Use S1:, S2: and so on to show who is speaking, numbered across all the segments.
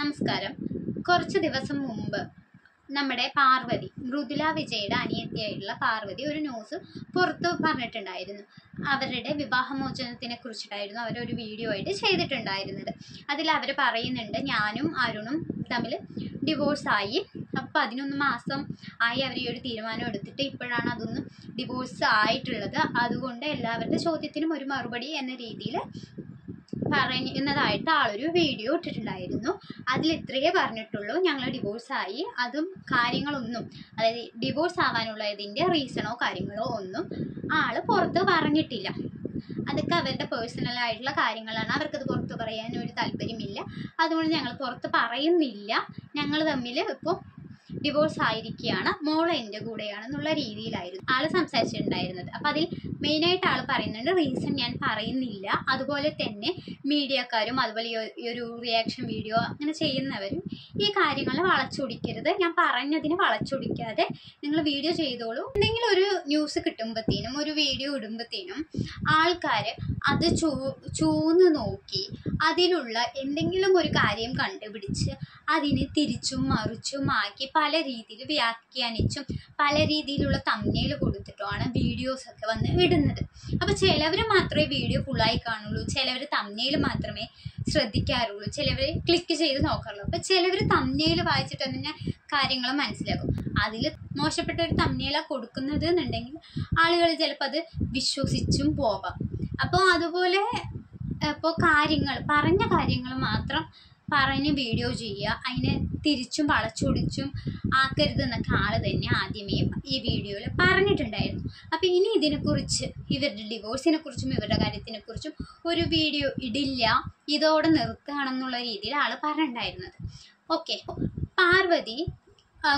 S1: നമസ്കാരം. കുറച്ച് ദിവസം മുമ്പ് നമ്മുടെ പാർവതി, മൃദുല വിജയുടെ അനിയത്തിയായിട്ടുള്ള പാർവതി ഒരു ന്യൂസ് പുറത്ത് പറഞ്ഞിട്ടുണ്ടായിരുന്നു. അവരുടെ വിവാഹമോചനത്തിനെ കുറിച്ചിട്ടായിരുന്നു അവരൊരു വീഡിയോ ആയിട്ട് ചെയ്തിട്ടുണ്ടായിരുന്നത്. അതിൽ അവർ പറയുന്നുണ്ട്, ഞാനും അരുണും തമ്മിൽ ഡിവോഴ്സായി. അപ്പോൾ 11 മാസം ആയി അവർ ഈ ഒരു തീരുമാനം എടുത്തിട്ട് ഇപ്പോഴാണ് അതൊന്ന് ഡിവോഴ്സ് ആയിട്ടുള്ളത്. അതുകൊണ്ട് എല്ലാവരുടെ ചോദ്യത്തിനും ഒരു മറുപടി എന്ന രീതിയിൽ പറയുന്നതായിട്ട് ആളൊരു വീഡിയോ ഇട്ടിട്ടുണ്ടായിരുന്നു. അതിൽ ഇത്രയേ പറഞ്ഞിട്ടുള്ളൂ, ഞങ്ങൾ ഡിവോഴ്സായി. അതും കാര്യങ്ങളൊന്നും, അതായത് ഡിവോഴ്സ് ആവാനുള്ളതിൻ്റെ റീസണോ കാര്യങ്ങളോ ഒന്നും ആൾ പുറത്ത് പറഞ്ഞിട്ടില്ല. അതൊക്കെ അവരുടെ പേഴ്സണലായിട്ടുള്ള കാര്യങ്ങളാണ്. അവർക്കത് പുറത്ത് പറയാൻ ഒരു താല്പര്യമില്ല. അതുകൊണ്ട് ഞങ്ങൾ പുറത്ത് പറയുന്നില്ല. ഞങ്ങൾ തമ്മിൽ ഇപ്പോൾ ഡിവോഴ്സ് ആയിരിക്കുകയാണ്, മോൾ എൻ്റെ കൂടെയാണെന്നുള്ള രീതിയിലായിരുന്നു ആൾ സംസാരിച്ചിട്ടുണ്ടായിരുന്നത്. അപ്പോൾ അതിൽ മെയിനായിട്ട് ആൾ പറയുന്നുണ്ട്, റീസൺ ഞാൻ പറയുന്നില്ല. അതുപോലെ തന്നെ മീഡിയക്കാരും അതുപോലെ ഈ ഒരു റിയാക്ഷൻ വീഡിയോ അങ്ങനെ ചെയ്യുന്നവരും ഈ കാര്യങ്ങൾ വളച്ചൊടിക്കരുത്. ഞാൻ പറഞ്ഞതിന് വളച്ചൊടിക്കാതെ നിങ്ങൾ വീഡിയോ ചെയ്തോളൂ. എന്തെങ്കിലും ഒരു ന്യൂസ് കിട്ടുമ്പോഴത്തേനും ഒരു വീഡിയോ ഇടുമ്പോഴത്തേനും ആൾക്കാർ അത് ചൂന്ന് നോക്കി അതിലുള്ള എന്തെങ്കിലും ഒരു കാര്യം കണ്ടുപിടിച്ച് അതിനെ തിരിച്ചും മറിച്ചുമാക്കി പല രീതിയിൽ വ്യാഖ്യാനിച്ചും പല രീതിയിലുള്ള തമ്പ്നെയിൽ കൊടുത്തിട്ടുമാണ് വീഡിയോസൊക്കെ വന്ന് ഇടുന്നത്. അപ്പോൾ ചിലവർ മാത്രമേ വീഡിയോ ഫുള്ളായി കാണുള്ളൂ, ചിലവർ തമ്പ്നെയിൽ മാത്രമേ ശ്രദ്ധിക്കാറുള്ളൂ, ചിലവർ ക്ലിക്ക് ചെയ്ത് നോക്കാറുള്ളൂ. അപ്പോൾ ചിലവർ തമ്പ്നെയിൽ വായിച്ചിട്ട് തന്നെ കാര്യങ്ങൾ മനസ്സിലാക്കും. അതിൽ മോശപ്പെട്ട ഒരു തമ്പ്നെയിലാണ് കൊടുക്കുന്നത് എന്നുണ്ടെങ്കിൽ ആളുകൾ ചിലപ്പോൾ അത് വിശ്വസിച്ചും പോവാം. അപ്പോൾ അതുപോലെ ഇപ്പോൾ പറഞ്ഞ കാര്യങ്ങൾ മാത്രം പറഞ്ഞ് വീഡിയോ ചെയ്യുക, അതിനെ തിരിച്ചും വളച്ചൊടിച്ചും ആക്കരുതെന്നൊക്കെ ആൾ തന്നെ ആദ്യമേ ഈ വീഡിയോയിൽ പറഞ്ഞിട്ടുണ്ടായിരുന്നു. അപ്പോൾ ഇനി ഇതിനെക്കുറിച്ച്, ഇവരുടെ ഡിവോഴ്സിനെ കുറിച്ചും ഇവരുടെ കാര്യത്തിനെക്കുറിച്ചും ഒരു വീഡിയോ ഇടില്ല, ഇതോടെ നിർത്തുകയാണെന്നുള്ള രീതിയിൽ ആൾ പറഞ്ഞിട്ടുണ്ടായിരുന്നത്. ഓക്കെ, പാർവതി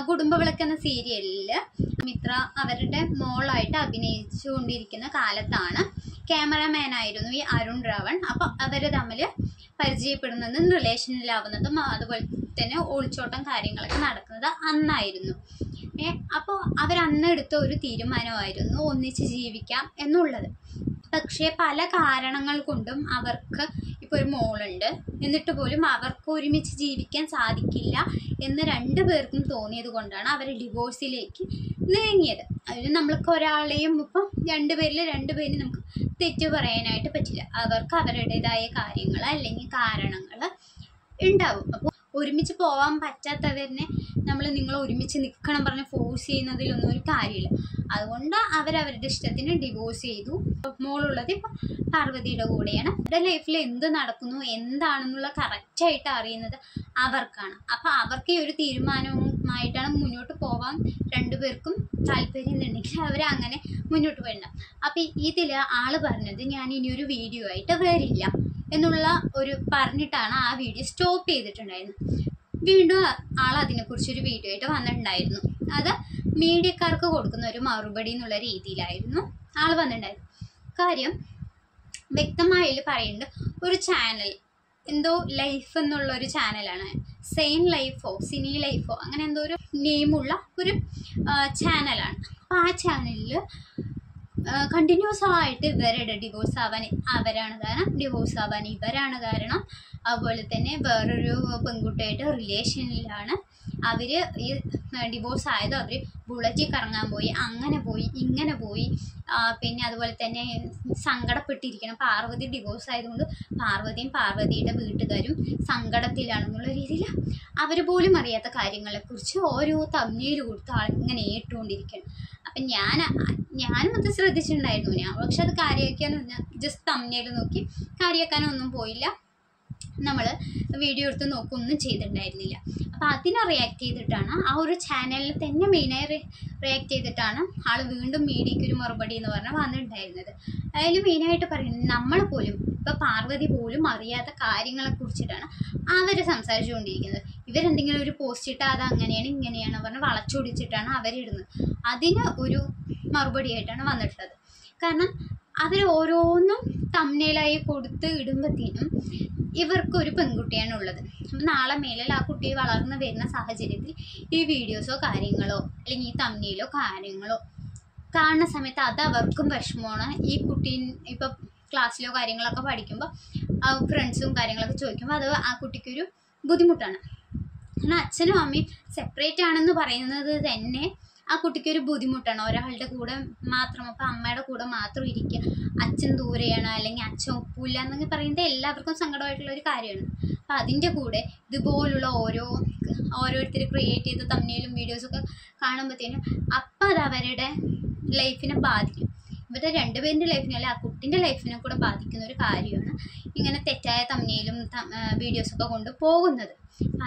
S1: കുടുംബവിളക്ക് എന്ന സീരിയലിൽ മിത്ര അവരുടെ മോളായിട്ട് അഭിനയിച്ചുകൊണ്ടിരിക്കുന്ന കാലത്താണ് ക്യാമറാമാനായിരുന്നു ഈ അരുൺ രാവൺ. അപ്പോൾ അവർ തമ്മിൽ പരിചയപ്പെടുന്നതും റിലേഷനിലാവുന്നതും അതുപോലെ തന്നെ ഒളിച്ചോട്ടം കാര്യങ്ങളൊക്കെ നടക്കുന്നത് അന്നായിരുന്നു. അപ്പോൾ അവരന്ന് എടുത്ത ഒരു തീരുമാനമായിരുന്നു ഒന്നിച്ച് ജീവിക്കാം എന്നുള്ളത്. പക്ഷേ പല കാരണങ്ങൾ കൊണ്ടും അവർക്ക് ഇപ്പോൾ ഒരു മോളുണ്ട്, എന്നിട്ട് പോലും അവർക്ക് ഒരുമിച്ച് ജീവിക്കാൻ സാധിക്കില്ല എന്ന് രണ്ടുപേർക്കും തോന്നിയത് കൊണ്ടാണ് അവർ ഡിവോഴ്സിലേക്ക് നീങ്ങിയത്. അതിന് നമ്മൾക്ക് ഒരാളെയും ഇപ്പം രണ്ടുപേരിൽ നമുക്ക് തെറ്റു പറയാനായിട്ട് പറ്റില്ല. അവർക്ക് അവരുടേതായ കാര്യങ്ങൾ അല്ലെങ്കിൽ കാരണങ്ങൾ ഉണ്ടാവും. അപ്പോൾ ഒരുമിച്ച് പോകാൻ പറ്റാത്തവരിനെ നിങ്ങൾ ഒരുമിച്ച് നിൽക്കണം പറഞ്ഞ് ഫോഴ്സ് ചെയ്യുന്നതിലൊന്നും ഒരു കാര്യമില്ല. അതുകൊണ്ട് അവരവരുടെ ഇഷ്ടത്തിന് ഡിവോഴ്സ് ചെയ്തു. മോളുള്ളത് ഇപ്പം പാർവതിയുടെ കൂടെയാണ്. അവരുടെ ലൈഫിൽ എന്ത് നടക്കുന്നു എന്താണെന്നുള്ള കറക്റ്റായിട്ട് അറിയുന്നത് അവർക്കാണ്. അപ്പോൾ അവർക്ക് ഈ ഒരു തീരുമാനവുമായിട്ടാണ് മുന്നോട്ട് പോകാൻ രണ്ടുപേർക്കും താല്പര്യം എന്നുണ്ടെങ്കിൽ അവരങ്ങനെ മുന്നോട്ട് പോയിട്ടുണ്ട്. അപ്പോൾ ഇതിൽ ആൾ പറഞ്ഞത്, ഞാൻ ഇനിയൊരു വീഡിയോ ആയിട്ട് വരില്ല എന്നുള്ള ഒരു പറഞ്ഞിട്ടാണ് ആ വീഡിയോ സ്റ്റോപ്പ് ചെയ്തിട്ടുണ്ടായിരുന്നത്. വീണ്ടും ആൾ അതിനെക്കുറിച്ചൊരു വീഡിയോ ആയിട്ട് വന്നിട്ടുണ്ടായിരുന്നു. അത് മീഡിയക്കാർക്ക് കൊടുക്കുന്ന ഒരു മറുപടി എന്നുള്ള രീതിയിലായിരുന്നു ആൾ വന്നിട്ടുണ്ടായിരുന്നു. കാര്യം വ്യക്തമായതിൽ പറയുന്നുണ്ട്, ഒരു ചാനൽ എന്തോ ലൈഫ് എന്നുള്ളൊരു ചാനലാണ്, സെയിൻ ലൈഫോ സിനി ലൈഫോ അങ്ങനെ എന്തോ ഒരു നെയിമുള്ള ഒരു ചാനലാണ്. അപ്പോൾ ആ ചാനലിൽ കണ്ടിന്യൂസ് ആയിട്ട് ഇവരുടെ ഡിവോഴ്സ് ആവാൻ അവരാണ് കാരണം, ഡിവോഴ്സ് ആവാൻ ഇവരാണ് കാരണം, അതുപോലെ തന്നെ വേറൊരു പെൺകുട്ടിയായിട്ട് റിലേഷനിലാണ് അവർ. ഈ ഡിവോഴ്സ് ആയത് അവർ ബുള്ളറ്റിൽ കറങ്ങാൻ പോയി, അങ്ങനെ പോയി ഇങ്ങനെ പോയി. പിന്നെ അതുപോലെ തന്നെ സങ്കടപ്പെട്ടിരിക്കണം. പാർവതി ഡിവോഴ്സ് ആയതുകൊണ്ട് പാർവതിയും പാർവതിയുടെ വീട്ടുകാരും സങ്കടത്തിലാണെന്നുള്ള രീതിയിൽ അവർ പോലും അറിയാത്ത കാര്യങ്ങളെക്കുറിച്ച് ഓരോ തമ്മിൽ കൊടുത്ത് ആളിങ്ങനെ ഏറ്റുകൊണ്ടിരിക്കണം. അപ്പം ഞാനും അത് ശ്രദ്ധിച്ചിട്ടുണ്ടായിരുന്നു. പക്ഷെ അത് കാര്യമാക്കാനൊന്നും, ജസ്റ്റ് തമ്മിൽ നോക്കി കാര്യമാക്കാനൊന്നും പോയില്ല. നമ്മൾ വീഡിയോ എടുത്ത് നോക്കുകയൊന്നും ചെയ്തിട്ടുണ്ടായിരുന്നില്ല. അപ്പോൾ അതിനെ റിയാക്ട് ചെയ്തിട്ടാണ്, ആ ഒരു ചാനലിൽ തന്നെ മെയിനായി റിയാക്ട് ചെയ്തിട്ടാണ് ആൾ വീണ്ടും മീഡിയയ്ക്ക് ഒരു മറുപടി എന്ന് പറഞ്ഞാൽ വന്നിട്ടുണ്ടായിരുന്നത്. അതിൽ മെയിനായിട്ട് പറയുന്നത്, നമ്മൾ പോലും ഇപ്പോൾ പാർവതി പോലും അറിയാത്ത കാര്യങ്ങളെക്കുറിച്ചിട്ടാണ് അവർ സംസാരിച്ചുകൊണ്ടിരിക്കുന്നത്. ഇവരെന്തെങ്കിലും ഒരു പോസ്റ്റ് ഇട്ടാൽ അത് അങ്ങനെയാണ് ഇങ്ങനെയാണ് പറഞ്ഞ് വളച്ചൊടിച്ചിട്ടാണ് അവരിടുന്നത്. അതിന് ഒരു മറുപടിയായിട്ടാണ് വന്നിട്ടുള്ളത്. കാരണം അവർ ഓരോന്നും തമ്മിലായി കൊടുത്ത് ഇടുമ്പോഴത്തേനും ഇവർക്കൊരു പെൺകുട്ടിയാണുള്ളത്. അപ്പം നാളെ മേലിൽ ആ കുട്ടി വളർന്നു വരുന്ന സാഹചര്യത്തിൽ ഈ വീഡിയോസോ കാര്യങ്ങളോ അല്ലെങ്കിൽ ഈ തമ്മിലോ കാര്യങ്ങളോ കാണുന്ന സമയത്ത് അത് അവർക്കും വിഷമമാണ്. ഈ കുട്ടി ഇപ്പം ക്ലാസ്സിലോ കാര്യങ്ങളൊക്കെ പഠിക്കുമ്പോൾ ഫ്രണ്ട്സും കാര്യങ്ങളൊക്കെ ചോദിക്കുമ്പോൾ അത് ആ കുട്ടിക്കൊരു ബുദ്ധിമുട്ടാണ്. കാരണം അച്ഛനും അമ്മയും സെപ്പറേറ്റ് ആണെന്ന് പറയുന്നത് തന്നെ ആ കുട്ടിക്കൊരു ബുദ്ധിമുട്ടാണ്. ഒരാളുടെ കൂടെ മാത്രം, അപ്പം അമ്മയുടെ കൂടെ മാത്രം ഇരിക്കുക, അച്ഛൻ ദൂരെയാണ് അല്ലെങ്കിൽ അച്ഛൻ ഒപ്പില്ല എന്നൊക്കെ പറയുന്നത് എല്ലാവർക്കും സങ്കടമായിട്ടുള്ള ഒരു കാര്യമാണ്. അപ്പം അതിൻ്റെ കൂടെ ഇതുപോലുള്ള ഓരോരുത്തർ ക്രിയേറ്റ് ചെയ്ത തമ്മിലും വീഡിയോസൊക്കെ കാണുമ്പോഴത്തേനും അപ്പം അത് അവരുടെ ലൈഫിനെ ബാധിക്കും. ഇവരുടെ രണ്ടുപേരുടെ ലൈഫിനല്ല, ആ കുട്ടിൻ്റെ ലൈഫിനെ കൂടെ ബാധിക്കുന്ന ഒരു കാര്യമാണ് ഇങ്ങനെ തെറ്റായ തമ്മിലും വീഡിയോസൊക്കെ കൊണ്ട് പോകുന്നത്.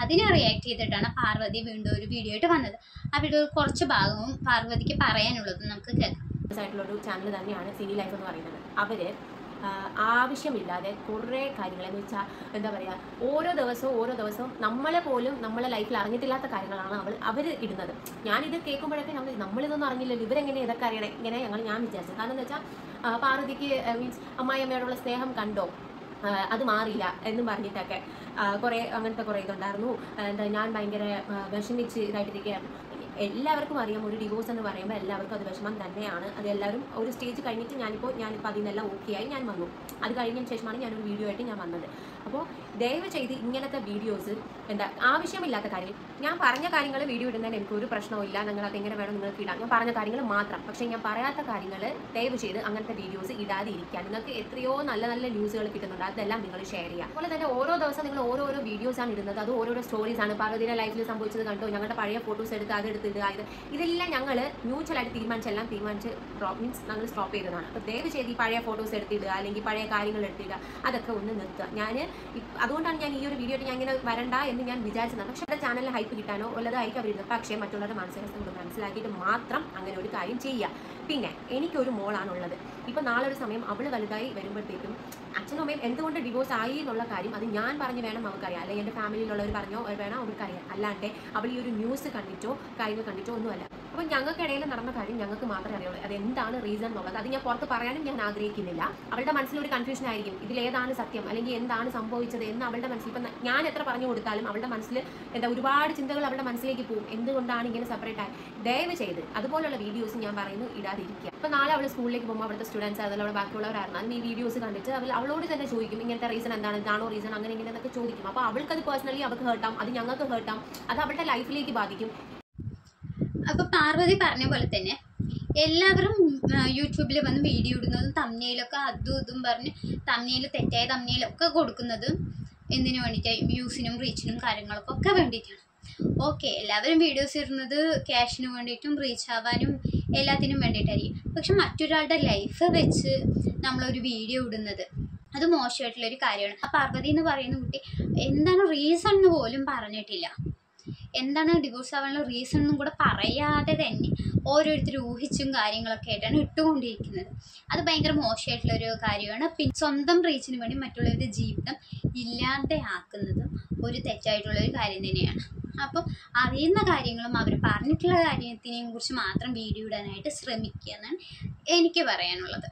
S1: അതിനെ റിയാക്ട് ചെയ്തിട്ടാണ് പാർവതി വീണ്ടും ഒരു വീഡിയോ ആയിട്ട് വന്നത്. ആ വീഡിയോ കുറച്ച് ഭാഗവും പാർവതിക്ക് പറയാനുള്ളതും നമുക്ക് കേൾക്കാം.
S2: ആയിട്ടുള്ളൊരു ചാനൽ തന്നെയാണ് സിനി ലൈഫ് എന്ന് പറയുന്നത്. അവർ ആവശ്യമില്ലാതെ കുറേ കാര്യങ്ങൾ എന്ന് വെച്ചാൽ എന്താ പറയുക, ഓരോ ദിവസവും നമ്മളെ പോലും നമ്മളെ ലൈഫിൽ അറിഞ്ഞിട്ടില്ലാത്ത കാര്യങ്ങളാണ് അവർ ഇടുന്നത്. ഞാനിത് കേൾക്കുമ്പോഴൊക്കെ നമ്മളിതൊന്നും അറിഞ്ഞില്ലല്ലോ, ഇവരെങ്ങനെ ഇതൊക്കെ അറിയണേ ഇങ്ങനെ ഞാൻ വിചാരിച്ചത്. കാരണം എന്താ വെച്ചാൽ പാർവതിക്ക് മീൻസ് അമ്മായിയമ്മയോടുള്ള സ്നേഹം കണ്ടോ, അത് മാറിയില്ല എന്നും പറഞ്ഞിട്ടൊക്കെ അങ്ങനത്തെ കുറേ ഇതുണ്ടായിരുന്നു. എന്താ ഞാൻ ഭയങ്കര വിഷമിച്ച് ഇതായിട്ടിരിക്കുകയാണ്. എല്ലാവർക്കും അറിയാം, ഒരു ഡിവോഴ്സ് എന്ന് പറയുമ്പോൾ എല്ലാവർക്കും അത് വിഷമം തന്നെയാണ്. അത് എല്ലാവരും ഒരു സ്റ്റേജ് കഴിഞ്ഞിട്ട് ഞാനിപ്പോൾ അതിനെല്ലാം ഓക്കെ ആയി ഞാൻ വന്നു. അത് കഴിഞ്ഞതിന് ശേഷമാണ് ഞാനൊരു വീഡിയോ ആയിട്ട് ഞാൻ വന്നത്. അപ്പോൾ ദയവ് ചെയ്ത് ഇങ്ങനത്തെ വീഡിയോസ് എന്താ ആവശ്യമില്ലാത്ത കാര്യം, ഞാൻ പറഞ്ഞ കാര്യങ്ങൾ വീഡിയോ ഇടുന്നതിന് എനിക്കൊരു പ്രശ്നമില്ല, നിങ്ങളത് എങ്ങനെ വേണം നിങ്ങൾക്ക് ഇടാം, ഞാൻ പറഞ്ഞ കാര്യങ്ങൾ മാത്രം. പക്ഷേ ഞാൻ പറയാത്ത കാര്യങ്ങൾ ദയവ് ചെയ്ത് അങ്ങനത്തെ വീഡിയോസ് ഇടാതെ ഇരിക്കുക. നിങ്ങൾക്ക് എത്രയോ നല്ല നല്ല ന്യൂസുകൾ കിട്ടുന്നുണ്ട്, അതെല്ലാം നിങ്ങൾ ഷെയർ ചെയ്യുക. അതുപോലെ തന്നെ ഓരോ ദിവസം നിങ്ങൾ ഓരോരോ വീഡിയോസാണ് ഇടുന്നത്, അത് ഓരോരോ സ്റ്റോറീസാണ്. പാർവതിയുടെ ലൈഫിൽ സംഭവിച്ചത് കണ്ടോ, ഞങ്ങളുടെ പഴയ ഫോട്ടോസ് എടുത്ത് അതെടുത്തിടുക, ഇതെല്ലാം ഞങ്ങൾ മ്യൂച്വലായിട്ട് തീരുമാനിച്ച് മീൻസ് ഞങ്ങൾ സ്റ്റോപ്പ് ചെയ്തതാണ്. അപ്പോൾ ദയവ് ചെയ്ത് ഈ പഴയ ഫോട്ടോസ് എടുത്തിടുക അല്ലെങ്കിൽ പഴയ കാര്യങ്ങൾ എടുത്തിടുക, അതൊക്കെ ഒന്ന് നിർത്തുക. അതുകൊണ്ടാണ് ഞാൻ ഈ ഒരു വീഡിയോ ഞാൻ ഇങ്ങനെ വരണ്ട എന്ന് ഞാൻ വിചാരിച്ചത്. പക്ഷേ എൻ്റെ ചാനലിൽ ഹൈപ്പ് കിട്ടാനോ ഉള്ളതായിരിക്കും അവരിരുന്നത്. പക്ഷേ മറ്റുള്ളവരുടെ മാനസികാവസ്ഥ മനസ്സിലാക്കിയിട്ട് മാത്രം അങ്ങനെ ഒരു കാര്യം ചെയ്യുക. പിന്നെ എനിക്കൊരു മോളാണുള്ളത്. ഇപ്പോൾ നാളെ ഒരു സമയം അവൾ വലുതായി വരുമ്പോഴത്തേക്കും അച്ഛനും അമ്മയും എന്തുകൊണ്ട് ഡിവോഴ്സ് ആയി എന്നുള്ള കാര്യം അത് ഞാൻ പറഞ്ഞു വേണം അവർക്കറിയാം, അല്ലെങ്കിൽ എൻ്റെ ഫാമിലിയിലുള്ളവർ പറഞ്ഞോ വേണം അവർക്കറിയാം. അല്ലാണ്ട് അവൾ ഈ ഒരു ന്യൂസ് കണ്ടിട്ടോ കാര്യങ്ങൾ കണ്ടിട്ടോ ഒന്നുമല്ല. അപ്പോൾ ഞങ്ങൾക്കിടയിൽ നടന്ന കാര്യം ഞങ്ങൾക്ക് മാത്രമേ അറിയുള്ളൂ. അതെന്താണ് റീസൺ എന്നുള്ളത് അത് ഞാൻ പുറത്ത് പറയാനും ഞാൻ ആഗ്രഹിക്കുന്നില്ല. അവളുടെ മനസ്സിലൊരു കൺഫ്യൂഷൻ ആയിരിക്കും, ഇതിലേതാണ് സത്യം അല്ലെങ്കിൽ എന്താണ് സംഭവിച്ചത് എന്ന് അവളുടെ മനസ്സിൽ. ഇപ്പം ഞാൻ എത്ര പറഞ്ഞു കൊടുത്താലും അവളുടെ മനസ്സിൽ ഒരുപാട് ചിന്തകൾ അവളുടെ മനസ്സിലേക്ക് പോകും, എന്തുകൊണ്ടാണ് ഇങ്ങനെ സെപ്പറേറ്റ് ആയി. ദയവ് ചെയ്ത് അതുപോലുള്ള വീഡിയോസ് ഞാൻ പറയുന്നു ഇടാതിരിക്കുക. അപ്പോൾ നാളെ അവൾ സ്കൂളിലേക്ക് പോകുമ്പോൾ അവിടുത്തെ സ്റ്റുഡൻസ് അതിൽ അവിടെ ബാക്കിയുള്ളവരായിരുന്നു, അതിന് ഈ വീഡിയോസ് കണ്ടിട്ട് അവളോട് തന്നെ ചോദിക്കും, ഇങ്ങനത്തെ റീസൺ എന്താണ്, ഇതാണോ റീസൺ, അങ്ങനെ ഇങ്ങനെ എന്നൊക്കെ ചോദിക്കും. അപ്പോൾ അവൾക്കത് പേഴ്സണലി അവൾക്ക് ഹേർട്ടാം, അത് ഞങ്ങൾക്ക് ഹേർട്ടാം, അത് അവളുടെ ലൈഫിലേക്ക് ബാധിക്കും.
S1: അപ്പോൾ പാർവതി പറഞ്ഞ പോലെ തന്നെ എല്ലാവരും യൂട്യൂബിൽ വന്ന് വീഡിയോ ഇടുന്നതും തമ്മിലൊക്കെ അതും ഇതും പറഞ്ഞ് തെറ്റായ തമ്മിലൊക്കെ കൊടുക്കുന്നതും എന്തിനു വേണ്ടിയിട്ടാണ്, വ്യൂസിനും റീച്ചിനും കാര്യങ്ങൾക്കൊക്കെ വേണ്ടിയിട്ടാണ്. ഓക്കെ, എല്ലാവരും വീഡിയോസ് ഇടുന്നത് ക്യാഷിന് വേണ്ടിയിട്ടും റീച്ച് ആവാനും എല്ലാത്തിനും വേണ്ടിയിട്ടായിരിക്കും. പക്ഷെ മറ്റൊരാളുടെ ലൈഫ് വെച്ച് നമ്മളൊരു വീഡിയോ ഇടുന്നത് അത് മോശമായിട്ടുള്ളൊരു കാര്യമാണ്. ആ പാർവതി എന്ന് പറയുന്ന കുട്ടി എന്താണ് റീസൺ എന്ന് പോലും പറഞ്ഞിട്ടില്ല. എന്താണ് ഡിവോഴ്സ് ആവാനുള്ള റീസൺ എന്നും കൂടെ പറയാതെ തന്നെ ഓരോരുത്തർ ഊഹിച്ചും കാര്യങ്ങളൊക്കെ ആയിട്ടാണ് ഇട്ടുകൊണ്ടിരിക്കുന്നത്. അത് ഭയങ്കര മോശമായിട്ടുള്ളൊരു കാര്യമാണ്. പിന്നെ സ്വന്തം റീച്ചിന് വേണ്ടി മറ്റുള്ളവരുടെ ജീവിതം ഇല്ലാതെ ആക്കുന്നതും ഒരു തെറ്റായിട്ടുള്ളൊരു കാര്യം തന്നെയാണ്. അപ്പോൾ അറിയുന്ന കാര്യങ്ങളും അവർ പറഞ്ഞിട്ടുള്ള കാര്യത്തിനെയും കുറിച്ച് മാത്രം വീഡിയോ ഇടാനായിട്ട് ശ്രമിക്കുക എന്നാണ് എനിക്ക് പറയാനുള്ളത്.